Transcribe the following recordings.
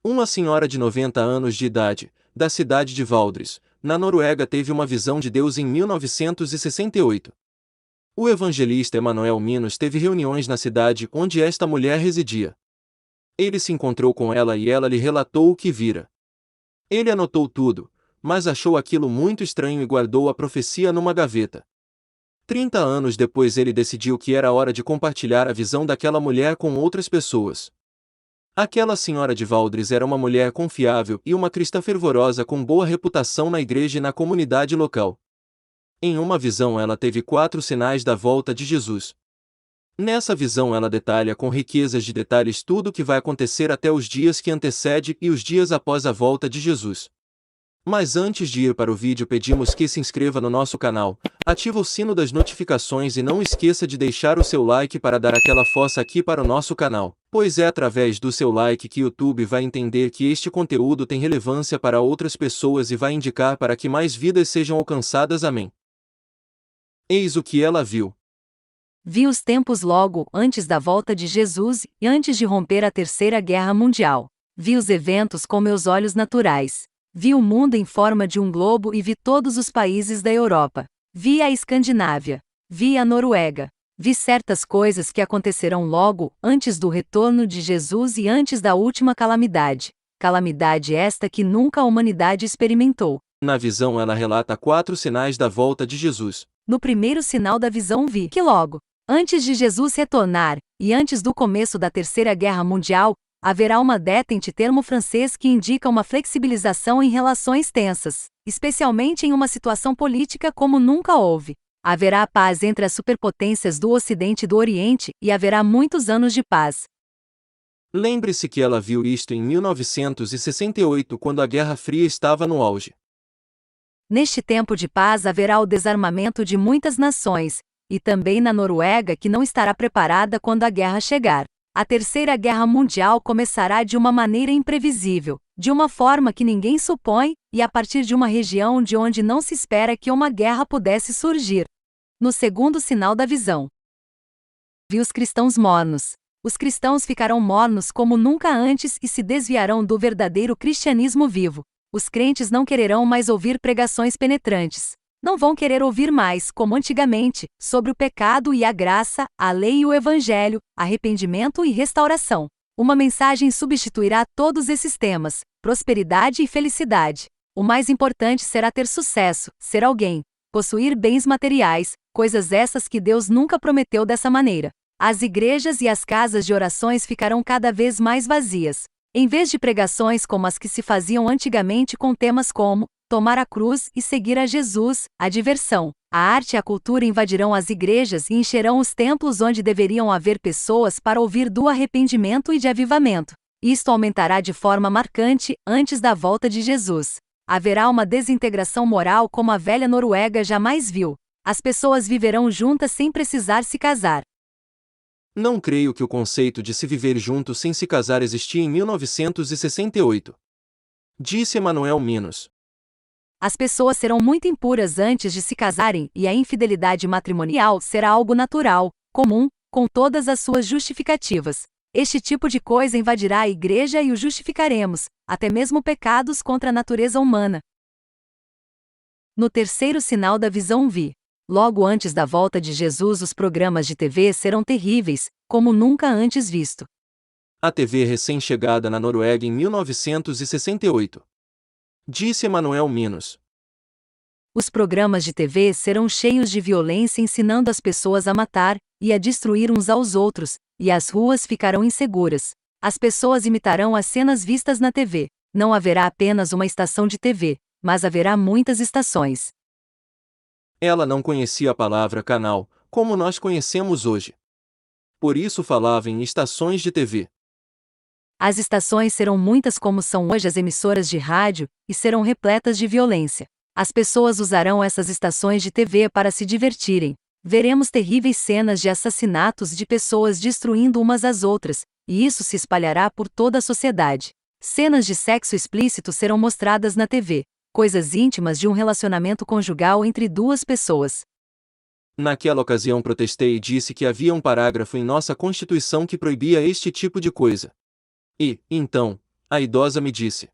Uma senhora de 90 anos de idade, da cidade de Valdres, na Noruega, teve uma visão de Deus em 1968. O evangelista Emanuel Minos teve reuniões na cidade onde esta mulher residia. Ele se encontrou com ela e ela lhe relatou o que vira. Ele anotou tudo, mas achou aquilo muito estranho e guardou a profecia numa gaveta. 30 anos depois ele decidiu que era hora de compartilhar a visão daquela mulher com outras pessoas. Aquela senhora de Valdres era uma mulher confiável e uma cristã fervorosa com boa reputação na igreja e na comunidade local. Em uma visão ela teve 4 sinais da volta de Jesus. Nessa visão ela detalha com riquezas de detalhes tudo o que vai acontecer até os dias que antecede e os dias após a volta de Jesus. Mas antes de ir para o vídeo, pedimos que se inscreva no nosso canal, ative o sino das notificações e não esqueça de deixar o seu like para dar aquela força aqui para o nosso canal, pois é através do seu like que o YouTube vai entender que este conteúdo tem relevância para outras pessoas e vai indicar para que mais vidas sejam alcançadas. Amém. Eis o que ela viu. Vi os tempos logo antes da volta de Jesus e antes de romper a Terceira Guerra Mundial. Vi os eventos com meus olhos naturais. Vi o mundo em forma de um globo e vi todos os países da Europa. Vi a Escandinávia. Vi a Noruega. Vi certas coisas que acontecerão logo antes do retorno de Jesus e antes da última calamidade. Calamidade esta que nunca a humanidade experimentou. Na visão ela relata 4 sinais da volta de Jesus. No primeiro sinal da visão vi que logo antes de Jesus retornar, e antes do começo da Terceira Guerra Mundial, haverá uma detente, termo francês que indica uma flexibilização em relações tensas, especialmente em uma situação política como nunca houve. Haverá paz entre as superpotências do Ocidente e do Oriente, e haverá muitos anos de paz. Lembre-se que ela viu isto em 1968, quando a Guerra Fria estava no auge. Neste tempo de paz haverá o desarmamento de muitas nações, e também na Noruega, que não estará preparada quando a guerra chegar. A Terceira Guerra Mundial começará de uma maneira imprevisível, de uma forma que ninguém supõe, e a partir de uma região de onde não se espera que uma guerra pudesse surgir. No segundo sinal da visão, vi os cristãos mornos. Os cristãos ficarão mornos como nunca antes e se desviarão do verdadeiro cristianismo vivo. Os crentes não quererão mais ouvir pregações penetrantes. Não vão querer ouvir mais, como antigamente, sobre o pecado e a graça, a lei e o evangelho, arrependimento e restauração. Uma mensagem substituirá todos esses temas: prosperidade e felicidade. O mais importante será ter sucesso, ser alguém, possuir bens materiais, coisas essas que Deus nunca prometeu dessa maneira. As igrejas e as casas de orações ficarão cada vez mais vazias. Em vez de pregações como as que se faziam antigamente com temas como tomar a cruz e seguir a Jesus, a diversão, a arte e a cultura invadirão as igrejas e encherão os templos onde deveriam haver pessoas para ouvir do arrependimento e de avivamento. Isto aumentará de forma marcante antes da volta de Jesus. Haverá uma desintegração moral como a velha Noruega jamais viu. As pessoas viverão juntas sem precisar se casar. Não creio que o conceito de se viver junto sem se casar existia em 1968. Disse Emanuel Minos. As pessoas serão muito impuras antes de se casarem e a infidelidade matrimonial será algo natural, comum, com todas as suas justificativas. Este tipo de coisa invadirá a igreja e o justificaremos, até mesmo pecados contra a natureza humana. No terceiro sinal da visão vi. Logo antes da volta de Jesus, os programas de TV serão terríveis, como nunca antes visto. A TV recém-chegada na Noruega em 1968. Disse Emanuel Minos. Os programas de TV serão cheios de violência, ensinando as pessoas a matar e a destruir uns aos outros, e as ruas ficarão inseguras. As pessoas imitarão as cenas vistas na TV. Não haverá apenas uma estação de TV, mas haverá muitas estações. Ela não conhecia a palavra canal, como nós conhecemos hoje. Por isso falava em estações de TV. As estações serão muitas como são hoje as emissoras de rádio, e serão repletas de violência. As pessoas usarão essas estações de TV para se divertirem. Veremos terríveis cenas de assassinatos de pessoas destruindo umas às outras, e isso se espalhará por toda a sociedade. Cenas de sexo explícito serão mostradas na TV. Coisas íntimas de um relacionamento conjugal entre duas pessoas. Naquela ocasião protestei e disse que havia um parágrafo em nossa Constituição que proibia este tipo de coisa. E, então, A idosa me disse: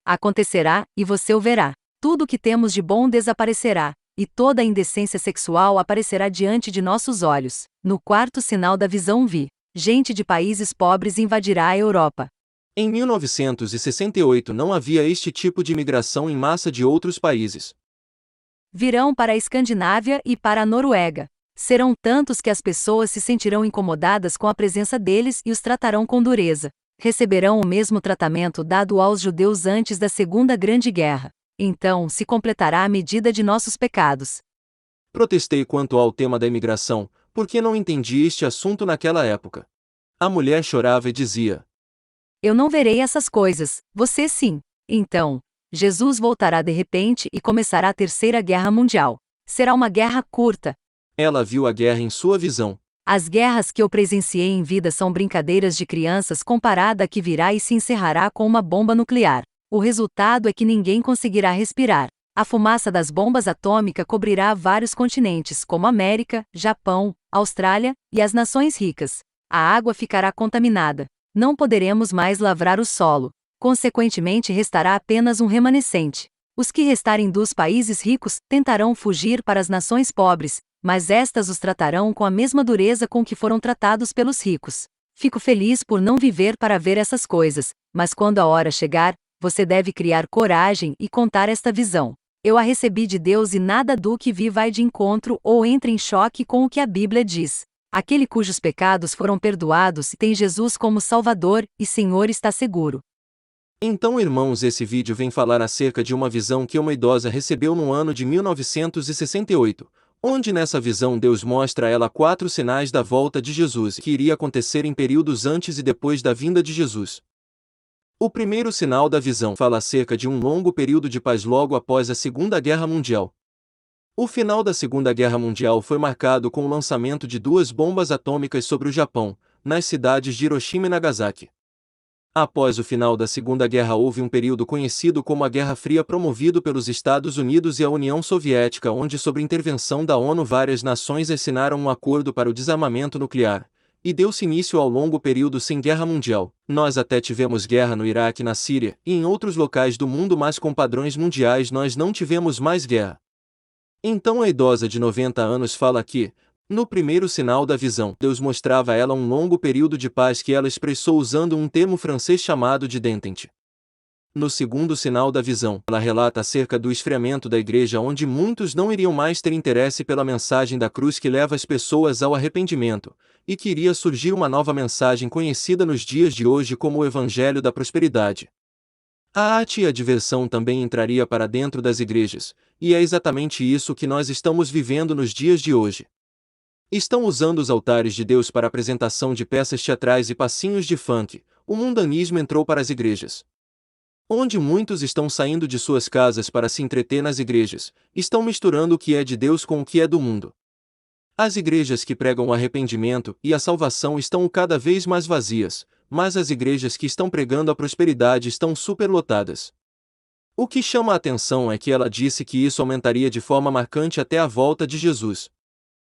Acontecerá, e você o verá. Tudo o que temos de bom desaparecerá, e toda a indecência sexual aparecerá diante de nossos olhos. No quarto sinal da visão vi: gente de países pobres invadirá a Europa. Em 1968 não havia este tipo de imigração em massa de outros países. Virão para a Escandinávia e para a Noruega. Serão tantos que as pessoas se sentirão incomodadas com a presença deles e os tratarão com dureza. Receberão o mesmo tratamento dado aos judeus antes da Segunda Grande Guerra. Então se completará a medida de nossos pecados. Protestei quanto ao tema da imigração, porque não entendi este assunto naquela época. A mulher chorava e dizia: Eu não verei essas coisas, você sim. Então, Jesus voltará de repente e começará a Terceira Guerra Mundial. Será uma guerra curta. Ela viu a guerra em sua visão. As guerras que eu presenciei em vida são brincadeiras de crianças comparada à que virá e se encerrará com uma bomba nuclear. O resultado é que ninguém conseguirá respirar. A fumaça das bombas atômicas cobrirá vários continentes, como América, Japão, Austrália e as nações ricas. A água ficará contaminada. Não poderemos mais lavrar o solo. Consequentemente, restará apenas um remanescente. Os que restarem dos países ricos tentarão fugir para as nações pobres, mas estas os tratarão com a mesma dureza com que foram tratados pelos ricos. Fico feliz por não viver para ver essas coisas, mas quando a hora chegar, você deve criar coragem e contar esta visão. Eu a recebi de Deus e nada do que vi vai de encontro ou entra em choque com o que a Bíblia diz. Aquele cujos pecados foram perdoados e tem Jesus como Salvador e Senhor está seguro. Então, irmãos, esse vídeo vem falar acerca de uma visão que uma idosa recebeu no ano de 1968, onde nessa visão Deus mostra a ela 4 sinais da volta de Jesus que iria acontecer em períodos antes e depois da vinda de Jesus. O primeiro sinal da visão fala acerca de um longo período de paz logo após a Segunda Guerra Mundial. O final da Segunda Guerra Mundial foi marcado com o lançamento de 2 bombas atômicas sobre o Japão, nas cidades de Hiroshima e Nagasaki. Após o final da Segunda Guerra houve um período conhecido como a Guerra Fria promovido pelos Estados Unidos e a União Soviética, onde sob intervenção da ONU várias nações assinaram um acordo para o desarmamento nuclear, e deu-se início ao longo período sem guerra mundial. Nós até tivemos guerra no Iraque e na Síria, e em outros locais do mundo, mas com padrões mundiais nós não tivemos mais guerra. Então a idosa de 90 anos fala que, no primeiro sinal da visão, Deus mostrava a ela um longo período de paz que ela expressou usando um termo francês chamado de détente. No segundo sinal da visão, ela relata acerca do esfriamento da igreja, onde muitos não iriam mais ter interesse pela mensagem da cruz que leva as pessoas ao arrependimento, e que iria surgir uma nova mensagem conhecida nos dias de hoje como o Evangelho da Prosperidade. A arte e a diversão também entraria para dentro das igrejas, e é exatamente isso que nós estamos vivendo nos dias de hoje. Estão usando os altares de Deus para apresentação de peças teatrais e passinhos de funk. O mundanismo entrou para as igrejas. Onde muitos estão saindo de suas casas para se entreter nas igrejas, estão misturando o que é de Deus com o que é do mundo. As igrejas que pregam o arrependimento e a salvação estão cada vez mais vazias, mas as igrejas que estão pregando a prosperidade estão superlotadas. O que chama a atenção é que ela disse que isso aumentaria de forma marcante até a volta de Jesus.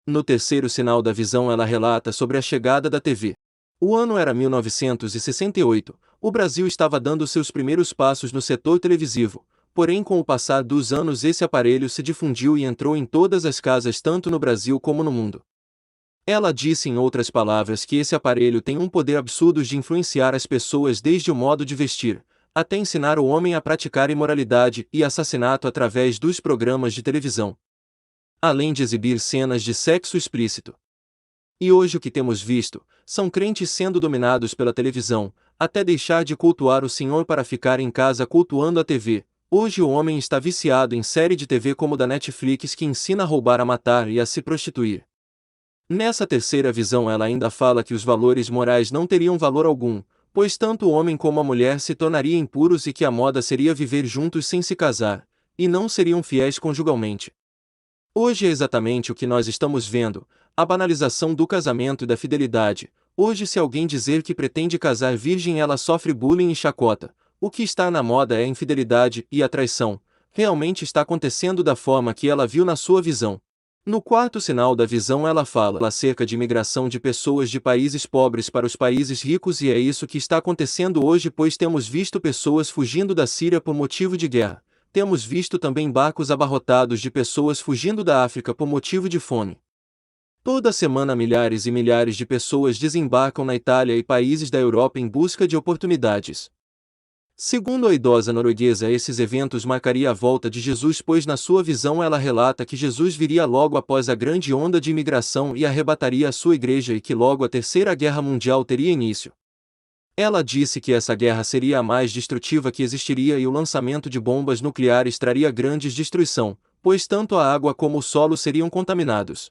No terceiro sinal da visão ela relata sobre a chegada da TV. O ano era 1968, o Brasil estava dando seus primeiros passos no setor televisivo, porém com o passar dos anos esse aparelho se difundiu e entrou em todas as casas tanto no Brasil como no mundo. Ela disse em outras palavras que esse aparelho tem um poder absurdo de influenciar as pessoas desde o modo de vestir, até ensinar o homem a praticar imoralidade e assassinato através dos programas de televisão, além de exibir cenas de sexo explícito. E hoje o que temos visto, são crentes sendo dominados pela televisão, até deixar de cultuar o Senhor para ficar em casa cultuando a TV. Hoje o homem está viciado em série de TV como da Netflix que ensina a roubar, a matar e a se prostituir. Nessa terceira visão ela ainda fala que os valores morais não teriam valor algum, pois tanto o homem como a mulher se tornariam impuros e que a moda seria viver juntos sem se casar, e não seriam fiéis conjugalmente. Hoje é exatamente o que nós estamos vendo, a banalização do casamento e da fidelidade. Hoje se alguém dizer que pretende casar virgem ela sofre bullying e chacota. O que está na moda é a infidelidade e a traição. Realmente está acontecendo da forma que ela viu na sua visão. No quarto sinal da visão ela fala acerca de imigração de pessoas de países pobres para os países ricos e é isso que está acontecendo hoje pois temos visto pessoas fugindo da Síria por motivo de guerra, temos visto também barcos abarrotados de pessoas fugindo da África por motivo de fome. Toda semana milhares e milhares de pessoas desembarcam na Itália e países da Europa em busca de oportunidades. Segundo a idosa norueguesa, esses eventos marcariam a volta de Jesus, pois na sua visão ela relata que Jesus viria logo após a grande onda de imigração e arrebataria a sua igreja e que logo a Terceira Guerra Mundial teria início. Ela disse que essa guerra seria a mais destrutiva que existiria e o lançamento de bombas nucleares traria grande destruição, pois tanto a água como o solo seriam contaminados.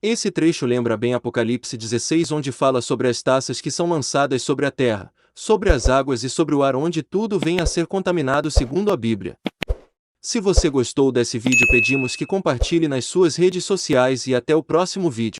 Esse trecho lembra bem Apocalipse 16, onde fala sobre as taças que são lançadas sobre a terra, sobre as águas e sobre o ar, onde tudo vem a ser contaminado segundo a Bíblia. Se você gostou desse vídeo, pedimos que compartilhe nas suas redes sociais e até o próximo vídeo.